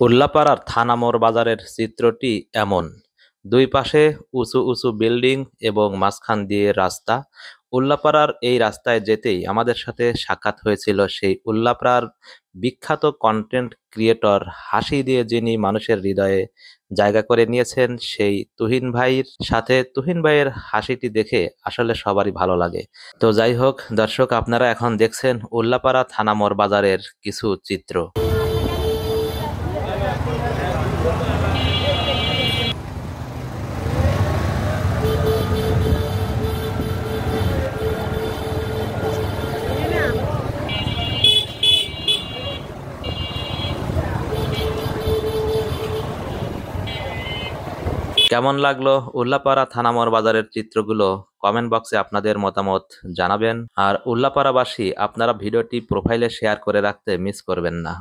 উল্লাপাড়ার থানা মোড় বাজারের চিত্রটি এমন। দুই পাশে উঁচু উঁচু বিল্ডিং এবং মাঝখান দিয়ে রাস্তা। উল্লাপাড়ার এই রাস্তায় যেতেই আমাদের সাথে সাক্ষাৎ হয়েছিল সেই উল্লাপাড়ার বিখ্যাত কন্টেন্ট ক্রিয়েটর, হাসি দিয়ে যিনি মানুষের হৃদয়ে জায়গা করে নিয়েছেন, সেই তুহিন ভাইয়ের সাথে। তুহিন ভাইয়ের হাসিটি দেখে আসলে সবারই ভালো লাগে। তো যাই হোক দর্শক, আপনারা এখন দেখছেন উল্লাপাড়া থানা মোড় বাজারের কিছু চিত্র। কেমন লাগলো উল্লাপাড়া থানা মোড় বাজারের চিত্রগুলো? কমেন্ট বক্সে আপনাদের মতামত জানাবেন। আর উল্লাপাড়াবাসী, আপনারা ভিডিওটি প্রোফাইলে শেয়ার করে রাখতে মিস করবেন না।